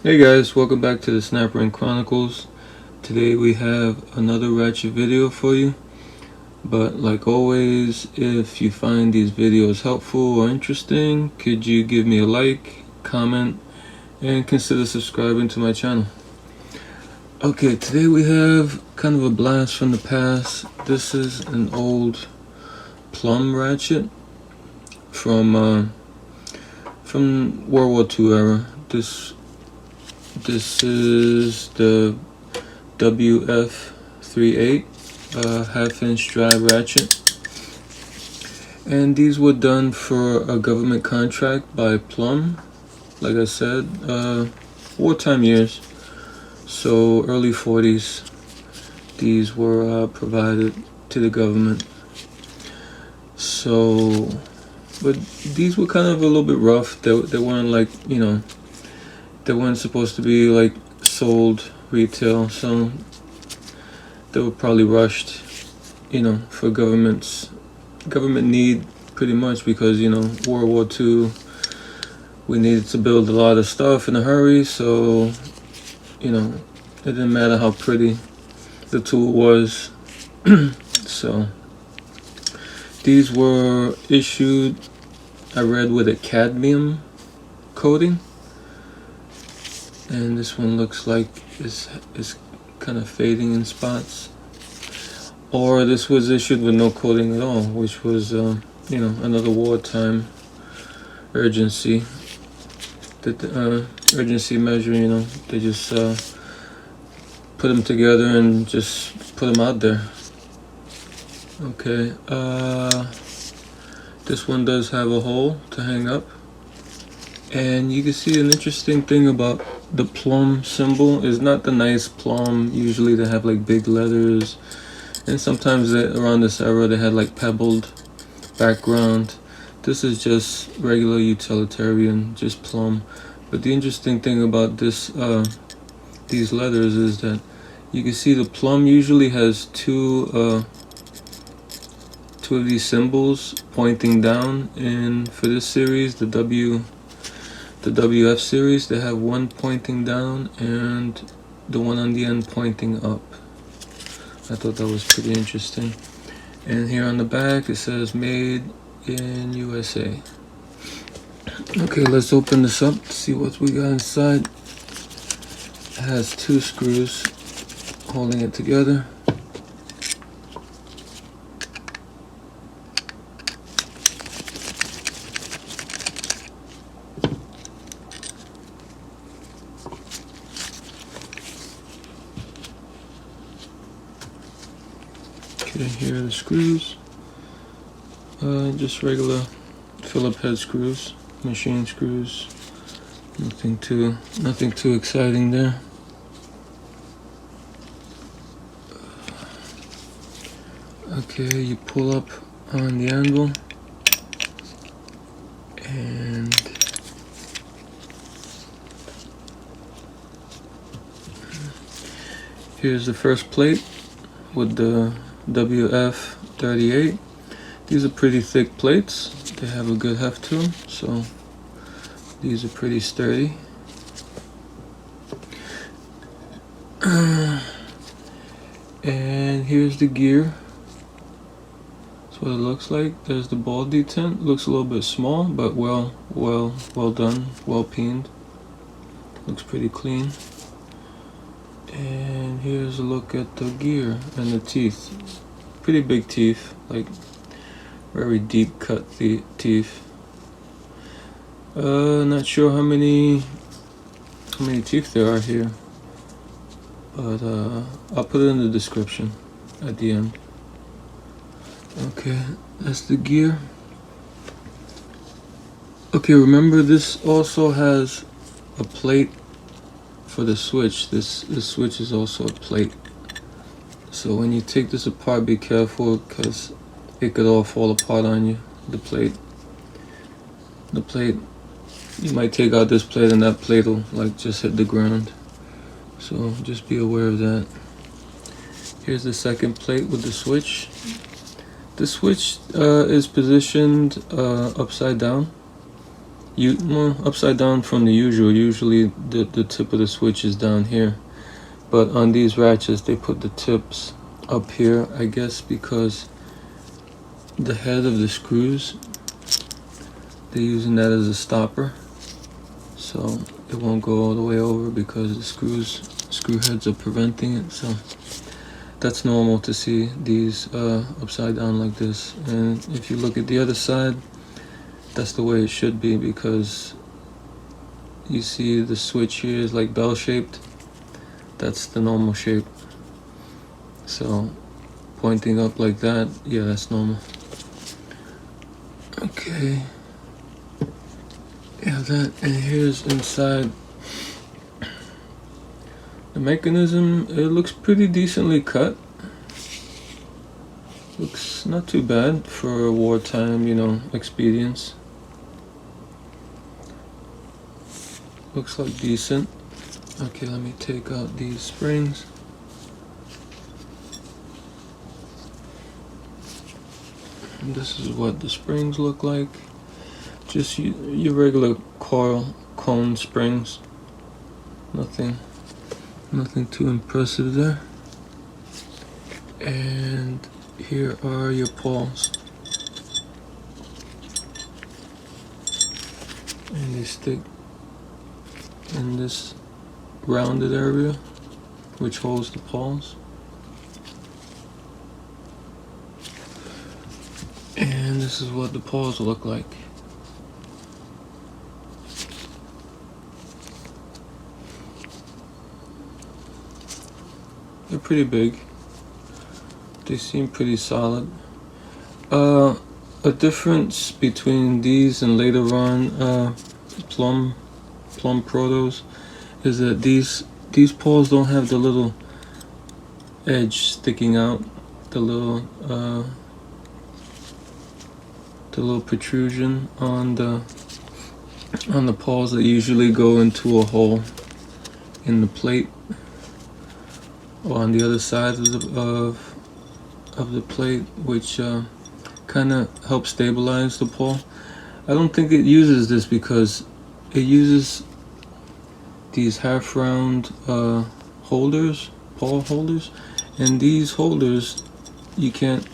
Hey guys, welcome back to the Snap Ring Chronicles. Today we have another Ratchet video for you. But like always, if you find these videos helpful or interesting, could you give me a like, comment, and consider subscribing to my channel. Okay, today we have kind of a blast from the past. This is an old Plomb ratchet from World War II era. This is the WF-38 half-inch drive ratchet, and these were done for a government contract by Plomb. Like I said, wartime years, so early 40s. These were provided to the government. So, but these were kind of a little bit rough. They weren't like, you know, they weren't supposed to be like sold retail, so they were probably rushed, you know, for government need, pretty much, because, you know, World War II, we needed to build a lot of stuff in a hurry, so, you know, it didn't matter how pretty the tool was. So these were issued, I read, with a cadmium coating. And this one looks like it's kind of fading in spots. Or this was issued with no coating at all, which was, you know, another wartime urgency. Urgency measure, you know, they just put them together and just put them out there. Okay, this one does have a hole to hang up. And you can see an interesting thing about the Plomb symbol is not the nice Plomb. Usually they have like big letters, and sometimes around this era they had like pebbled background. This is just regular utilitarian, just Plomb. But the interesting thing about this, these letters, is that you can see the Plomb usually has two of these symbols pointing down, and for this series, the WF series, they have one pointing down and the one on the end pointing up. I thought that was pretty interesting. And here on the back it says made in USA. Okay, let's open this up to see what we got inside. It has two screws holding it together. Okay, here are the screws. Just regular Phillips head screws, machine screws. Nothing too exciting there. Okay, you pull up on the anvil, and here's the first plate with the WF-38. These are pretty thick plates. They have a good heft to them, so these are pretty sturdy. And here's the gear. That's what it looks like. There's the ball detent. Looks a little bit small, but well done, well peened. Looks pretty clean. And here's a look at the gear and the teeth. Pretty big teeth, like very deep cut teeth. Not sure how many teeth there are here, but I'll put it in the description at the end. Okay, that's the gear. Okay, remember this also has a plate for the switch. This switch is also a plate. So when you take this apart, be careful, because it could all fall apart on you. The plate, you might take out this plate and that plate will like just hit the ground. So just be aware of that. Here's the second plate with the switch. The switch is positioned upside down. Well, upside down from the usual. Usually the tip of the switch is down here, but on these ratchets they put the tips up here, I guess because the head of the screws, they're using that as a stopper, so it won't go all the way over because the screw heads are preventing it. So that's normal to see these upside down like this. And if you look at the other side, that's the way it should be, because you see the switch here is like bell shaped. That's the normal shape. So pointing up like that, yeah, that's normal. Okay, yeah, that, and here's inside the mechanism. It looks pretty decently cut. Looks not too bad for a wartime, you know, expedience. Looks like decent. Okay, let me take out these springs. And this is what the springs look like. Just your regular coil cone springs. Nothing too impressive there. And here are your pawls. And they stick in this rounded area which holds the pawls. And this is what the pawls look like. They're pretty big. They seem pretty solid. A difference between these and later on Plomb protos is that these pawls don't have the little edge sticking out, the little protrusion on the pawls that usually go into a hole in the plate or on the other side of the plate, which kind of helps stabilize the pawl. I don't think it uses this because it uses these half round holders, pawl holders, and these holders you can't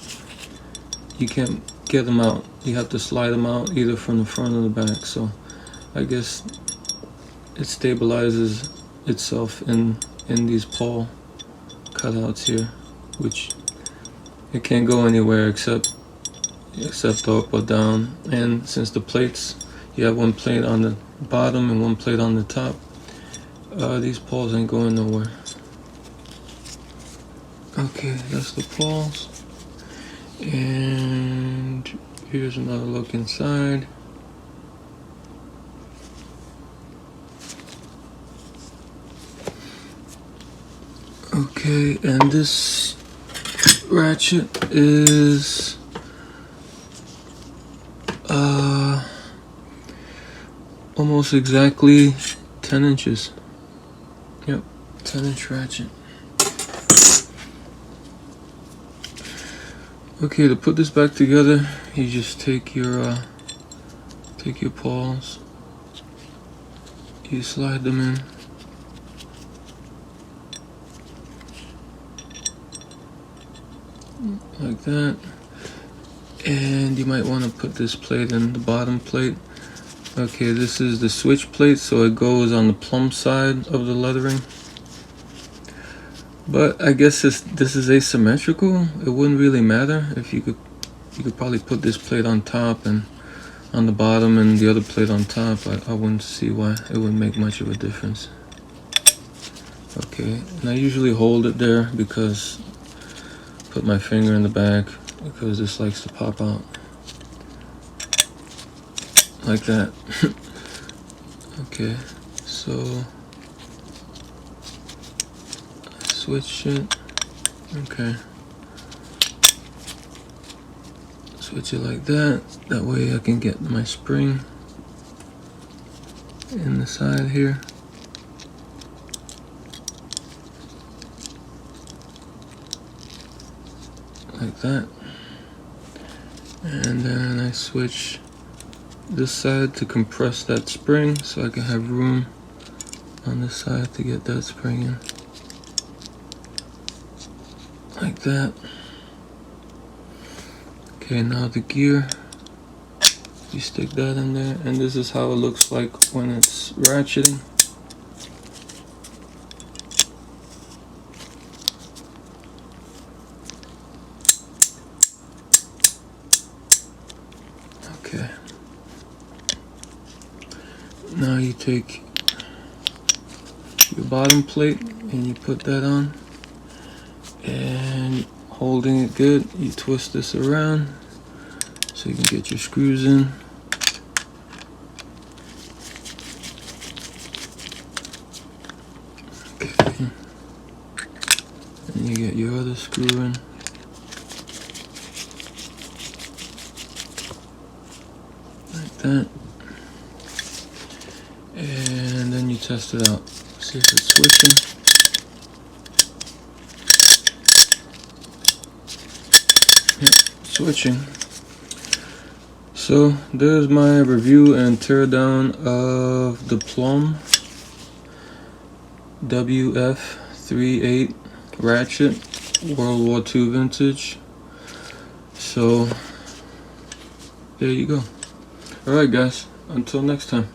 get them out. You have to slide them out either from the front or the back. So I guess it stabilizes itself in these pawl cutouts here, which it can't go anywhere except up or down. And since the plates, you have one plate on the bottom and one plate on the top, these pawls ain't going nowhere. Okay, that's the pawls. And here's another look inside. Okay, and this ratchet is almost exactly 10 inches. Yep, 10-inch ratchet. Okay, to put this back together, you just take your pawls, you slide them in, like that, and you might want to put this plate in the bottom plate. Okay, this is the switch plate, so it goes on the plumb side of the lettering. But I guess this is asymmetrical. It wouldn't really matter if you could probably put this plate on top and on the bottom and the other plate on top. I wouldn't see why it wouldn't make much of a difference. Okay, and I usually hold it there because put my finger in the back because this likes to pop out like that. Okay, so switch it. Okay, switch it like that. That way I can get my spring in the side here. Like that. And then I switch this side to compress that spring so I can have room on this side to get that spring in. Like that. Okay, now the gear. You stick that in there, and this is how it looks like when it's ratcheting. Okay. Now you take your bottom plate and you put that on, and holding it good, you twist this around so you can get your screws in. Okay. And you get your other screw in. Like that. And then you test it out. See if it's switching. Yep, switching. So there's my review and teardown of the Plomb WF-38 Ratchet World War II vintage. So there you go. Alright guys, until next time.